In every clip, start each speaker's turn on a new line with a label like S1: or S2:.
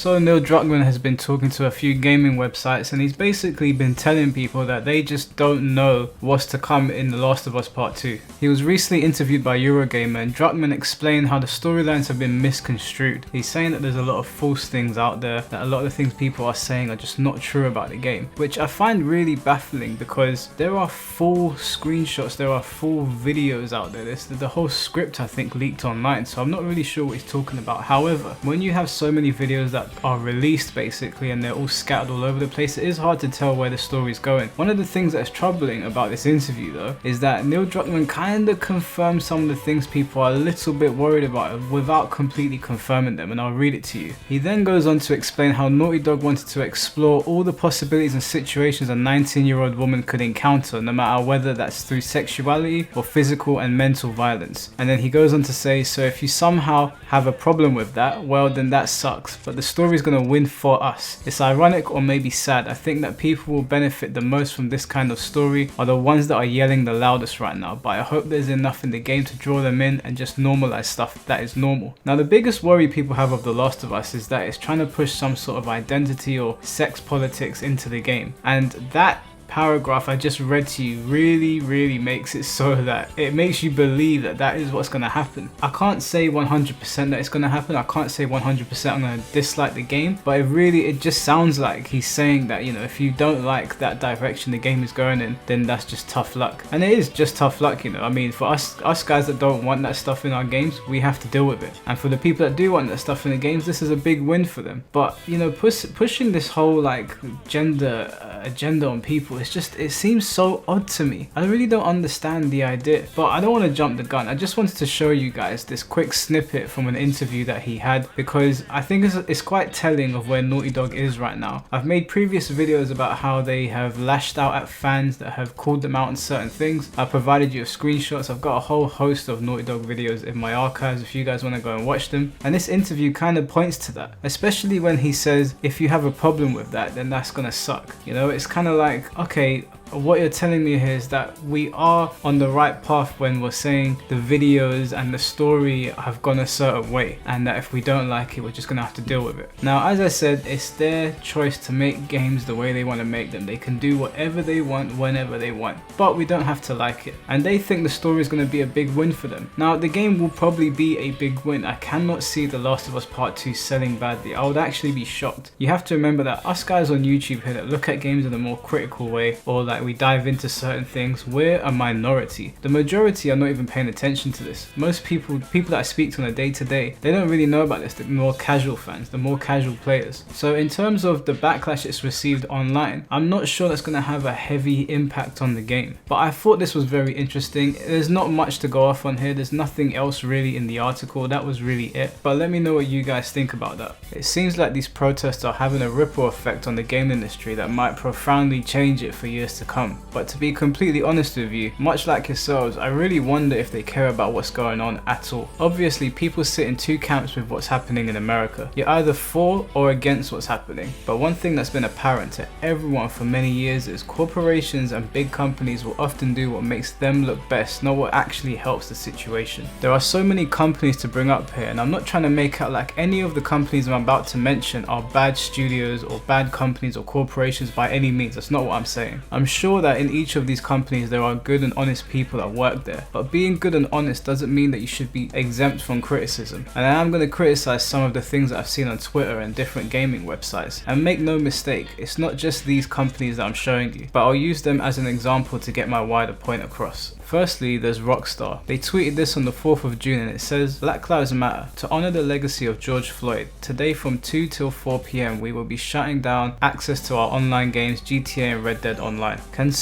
S1: So Neil Druckmann has been talking to a few gaming websites and he's basically been telling people that they just don't know what's to come in The Last of Us Part 2. He was recently interviewed by Eurogamer and Druckmann explained how the storylines have been misconstrued. He's saying that there's a lot of false things out there, that a lot of the things people are saying are just not true about the game, which I find really baffling because there are full screenshots, there are full videos out there. The whole script I think leaked online, so I'm not really sure what he's talking about. However, when you have so many videos that are released basically and they're all scattered all over the place, it is hard to tell where the story's going. One of the things that's troubling about this interview though is that Neil Druckmann kind of confirmed some of the things people are a little bit worried about without completely confirming them, and I'll read it to you. He then goes on to explain how Naughty Dog wanted to explore all the possibilities and situations a 19-year-old woman could encounter, no matter whether that's through sexuality or physical and mental violence. And then he goes on to say, so if you somehow have a problem with that, well then that sucks, but the story's gonna win for us. It's ironic or maybe sad. I think that people will benefit the most from this kind of story are the ones that are yelling the loudest right now, but I hope there's enough in the game to draw them in and just normalize stuff that is normal. Now the biggest worry people have of The Last of Us is that it's trying to push some sort of identity or sex politics into the game, and that paragraph I just read to you really makes it so that it makes you believe that that is what's going to happen. I can't say 100% that it's going to happen. I can't say 100% I'm going to dislike the game, but it just sounds like he's saying that, you know, if you don't like that direction the game is going in, then that's just tough luck. And it is just tough luck, you know. I mean, for us guys that don't want that stuff in our games, we have to deal with it. And for the people that do want that stuff in the games, this is a big win for them. But, you know, pushing this whole like gender agenda on people, it seems so odd to me. I really don't understand the idea, but I don't want to jump the gun. I just wanted to show you guys this quick snippet from an interview that he had because I think it's quite telling of where Naughty Dog is right now. I've made previous videos about how they have lashed out at fans that have called them out on certain things. I provided you with screenshots. I've got a whole host of Naughty Dog videos in my archives if you guys want to go and watch them. And this interview kind of points to that, especially when he says, if you have a problem with that, then that's gonna suck. You know, it's kind of like, okay, what you're telling me here is that we are on the right path when we're saying the videos and the story have gone a certain way, and that if we don't like it, we're just gonna have to deal with it. Now, as I said, it's their choice to make games the way they want to make them. They can do whatever they want, whenever they want, but we don't have to like it. And they think the story is going to be a big win for them. Now, the game will probably be a big win. I cannot see The Last of Us Part 2 selling badly. I would actually be shocked. You have to remember that us guys on YouTube here that look at games in a more critical way, or like we dive into certain things, we're a minority. The majority are not even paying attention to this. Most people that I speak to on a day-to-day, they don't really know about this. The more casual fans, the more casual players. So in terms of the backlash it's received online, I'm not sure that's going to have a heavy impact on the game. But I thought this was very interesting. There's not much to go off on here. There's nothing else really in the article. That was really it. But let me know what you guys think about that. It seems like these protests are having a ripple effect on the game industry that might profoundly change it for years to come. But to be completely honest with you, much like yourselves, I really wonder if they care about what's going on at all. Obviously, people sit in two camps with what's happening in America. You're either for or against what's happening. But one thing that's been apparent to everyone for many years is corporations and big companies will often do what makes them look best, not what actually helps the situation. There are so many companies to bring up here, and I'm not trying to make out like any of the companies I'm about to mention are bad studios or bad companies or corporations by any means. That's not what I'm saying. I'm sure that in each of these companies there are good and honest people that work there, but being good and honest doesn't mean that you should be exempt from criticism. And I am going to criticize some of the things that I've seen on Twitter and different gaming websites, and make no mistake, it's not just these companies that I'm showing you, but I'll use them as an example to get my wider point across. Firstly, there's Rockstar. They tweeted this on the 4th of June and it says, Black Lives Matter. To honor the legacy of George Floyd, today from 2 till 4 p.m. we will be shutting down access to our online games GTA and Red Dead Online. Can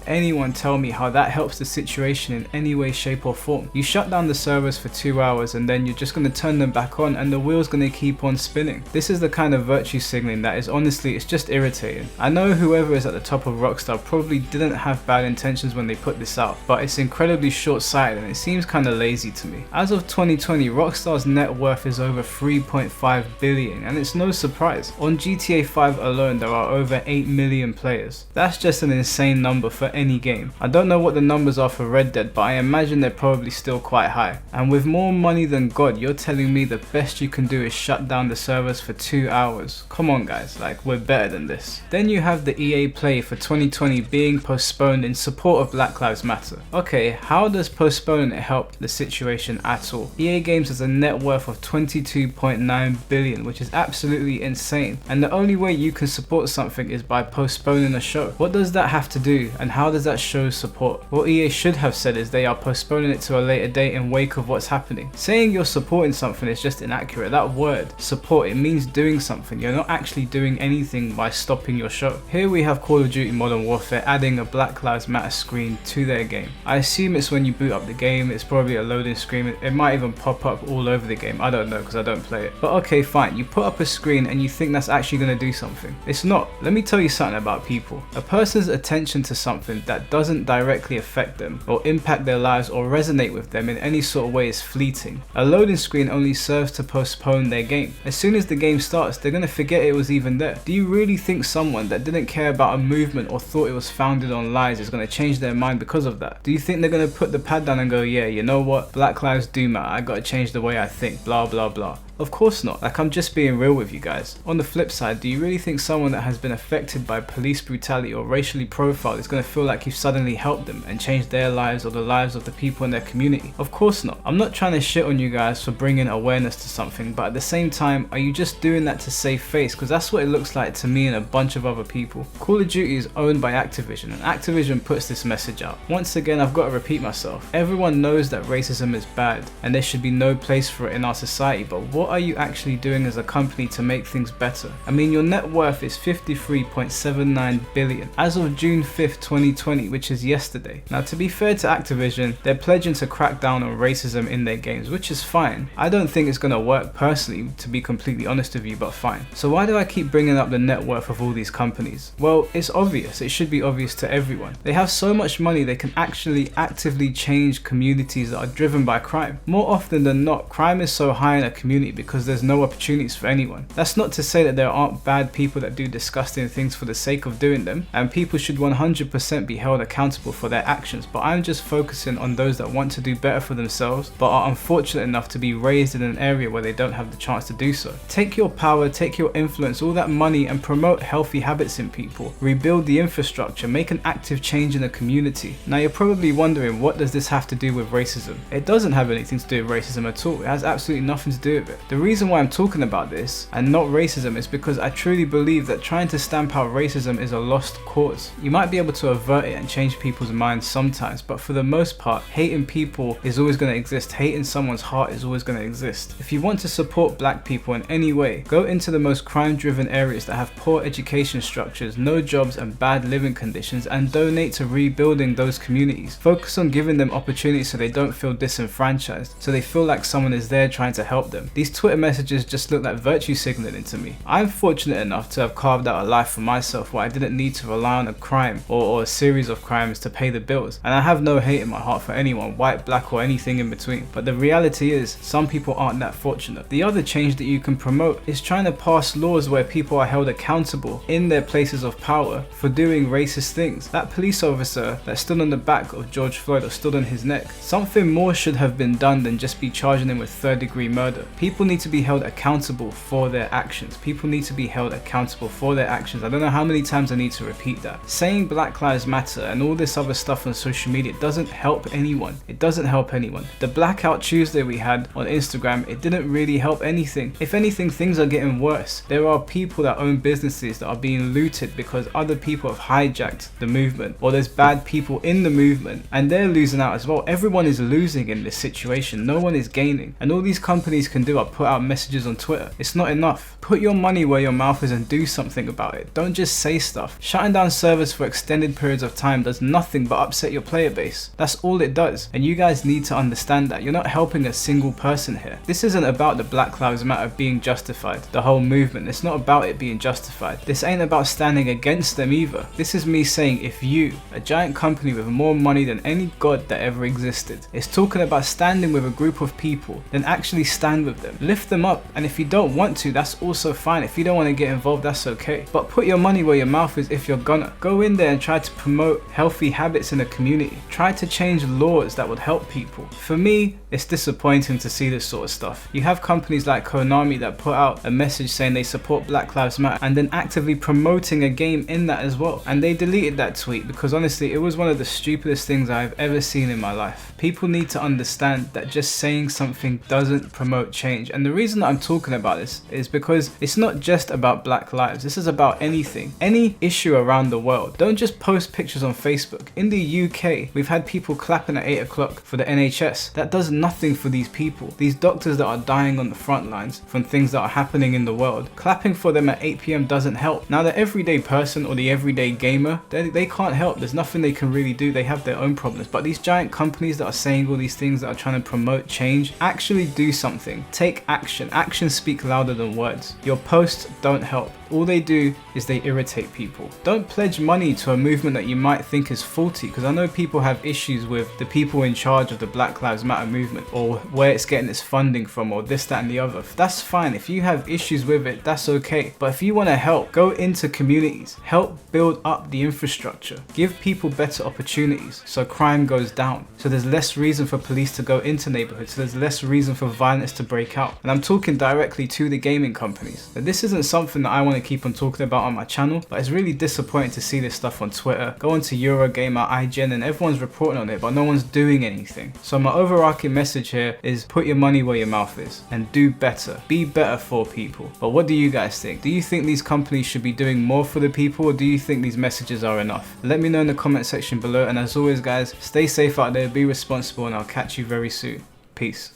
S1: anyone tell me how that helps the situation in any way, shape or form? You shut down the servers for 2 hours and then you're just going to turn them back on and the wheel's going to keep on spinning. This is the kind of virtue signaling that is honestly, it's just irritating. I know whoever is at the top of Rockstar probably didn't have bad intentions when they put this out, but but it's incredibly short-sighted and it seems kinda lazy to me. As of 2020, Rockstar's net worth is over 3.5 billion, and it's no surprise. On GTA 5 alone, there are over 8 million players. That's just an insane number for any game. I don't know what the numbers are for Red Dead, but I imagine they're probably still quite high. And with more money than God, you're telling me the best you can do is shut down the servers for 2 hours. Come on guys, like, we're better than this. Then you have the EA Play for 2020 being postponed in support of Black Lives Matter. Okay, how does postponing it help the situation at all? EA Games has a net worth of 22.9 billion, which is absolutely insane. And the only way you can support something is by postponing a show. What does that have to do, and how does that show support? What EA should have said is they are postponing it to a later date in wake of what's happening. Saying you're supporting something is just inaccurate. That word, support, it means doing something. You're not actually doing anything by stopping your show. Here we have Call of Duty Modern Warfare adding a Black Lives Matter screen to their game. I assume it's when you boot up the game, it's probably a loading screen. It might even pop up all over the game. I don't know because I don't play it. But okay, fine. You put up a screen and you think that's actually going to do something. It's not. Let me tell you something about people. A person's attention to something that doesn't directly affect them or impact their lives or resonate with them in any sort of way is fleeting. A loading screen only serves to postpone their game. As soon as the game starts, they're going to forget it was even there. Do you really think someone that didn't care about a movement or thought it was founded on lies is going to change their mind because of that? Do you think they're going to put the pad down and go, yeah, you know what, Black lives do matter, I got to change the way I think, blah blah blah? Of course not. Like, I'm just being real with you guys. On the flip side, do you really think someone that has been affected by police brutality or racially profiled is going to feel like you've suddenly helped them and changed their lives or the lives of the people in their community? Of course not. I'm not trying to shit on you guys for bringing awareness to something, but at the same time, are you just doing that to save face? Because that's what it looks like to me and a bunch of other people. Call of Duty is owned by Activision, and Activision puts this message out. Once again, I've got to repeat myself. Everyone knows that racism is bad and there should be no place for it in our society, but what are you actually doing as a company to make things better? I mean, your net worth is 53.79 billion as of June 5th, 2020, which is yesterday. Now, to be fair to Activision, they're pledging to crack down on racism in their games, which is fine. I don't think it's gonna work personally, to be completely honest with you, but fine. So why do I keep bringing up the net worth of all these companies? Well, it's obvious. It should be obvious to everyone. They have so much money they can actually actively change communities that are driven by crime. More often than not, crime is so high in a community because there's no opportunities for anyone. That's not to say that there aren't bad people that do disgusting things for the sake of doing them, and people should 100% be held accountable for their actions, but I'm just focusing on those that want to do better for themselves but are unfortunate enough to be raised in an area where they don't have the chance to do so. Take your power, take your influence, all that money, and promote healthy habits in people. Rebuild the infrastructure, make an active change in the community. Now, you're probably wondering, what does this have to do with racism? It doesn't have anything to do with racism at all. It has absolutely nothing to do with it. The reason why I'm talking about this and not racism is because I truly believe that trying to stamp out racism is a lost cause. You might be able to avert it and change people's minds sometimes, but for the most part, hating people is always going to exist. Hate in someone's heart is always going to exist. If you want to support black people in any way, go into the most crime-driven areas that have poor education structures, no jobs, and bad living conditions, and donate to rebuilding those communities. Focus on giving them opportunities so they don't feel disenfranchised, so they feel like someone is there trying to help them. These Twitter messages just look like virtue signaling to me. I'm fortunate enough to have carved out a life for myself where I didn't need to rely on a crime or a series of crimes to pay the bills, and I have no hate in my heart for anyone, white, black, or anything in between. But the reality is, some people aren't that fortunate. The other change that you can promote is trying to pass laws where people are held accountable in their places of power for doing racist things. That police officer that stood on the back of George Floyd or stood on his neck, something more should have been done than just be charging him with third-degree murder. People need to be held accountable for their actions. People need to be held accountable for their actions. I don't know how many times I need to repeat that. Saying Black Lives Matter and all this other stuff on social media doesn't help anyone. It doesn't help anyone. The Blackout Tuesday we had on Instagram, it didn't really help anything. If anything, things are getting worse. There are people that own businesses that are being looted because other people have hijacked the movement, or there's bad people in the movement and they're losing out as well. Everyone is losing in this situation. No one is gaining, and all these companies can do are put out messages on Twitter. It's not enough. Put your money where your mouth is and do something about it. Don't just say stuff. Shutting down servers for extended periods of time does nothing but upset your player base. That's all it does, and you guys need to understand that. You're not helping a single person here. This isn't about the Black Lives Matter being justified, the whole movement. It's not about it being justified. This ain't about standing against them either. This is me saying, if you, a giant company with more money than any god that ever existed, is talking about standing with a group of people, then actually stand with them. Lift them up, and if you don't want to, that's also fine. If you don't want to get involved, that's okay. But put your money where your mouth is if you're gonna. Go in there and try to promote healthy habits in the community. Try to change laws that would help people. For me, it's disappointing to see this sort of stuff. You have companies like Konami that put out a message saying they support Black Lives Matter and then actively promoting a game in that as well. And they deleted that tweet because honestly, it was one of the stupidest things I've ever seen in my life. People need to understand that just saying something doesn't promote change. And the reason that I'm talking about this is because it's not just about Black lives. This is about anything, any issue around the world. Don't just post pictures on Facebook. In the UK, we've had people clapping at 8 o'clock for the NHS. That does nothing for these people. These doctors that are dying on the front lines from things that are happening in the world. Clapping for them at 8 PM doesn't help. Now the everyday person or the everyday gamer, they can't help. There's nothing they can really do. They have their own problems. But these giant companies that are saying all these things that are trying to promote change, actually do something. Take action. Actions speak louder than words. Your posts don't help. All they do is they irritate people. Don't pledge money to a movement that you might think is faulty, because I know people have issues with the people in charge of the Black Lives Matter movement, or where it's getting its funding from, or this, that and the other. That's fine. If you have issues with it, that's okay. But if you want to help, go into communities, help build up the infrastructure, give people better opportunities so crime goes down, so there's less reason for police to go into neighborhoods, so there's less reason for violence to break out. And I'm talking directly to the gaming companies. Now, this isn't something that I want to keep on talking about on my channel, but it's really disappointing to see this stuff on Twitter. Go onto Eurogamer, IGN, and everyone's reporting on it, but no one's doing anything. So my overarching message here is put your money where your mouth is and do better. Be better for people. But what do you guys think? Do you think these companies should be doing more for the people, or do you think these messages are enough? Let me know in the comment section below, and as always guys, stay safe out there, be responsible, and I'll catch you very soon. Peace.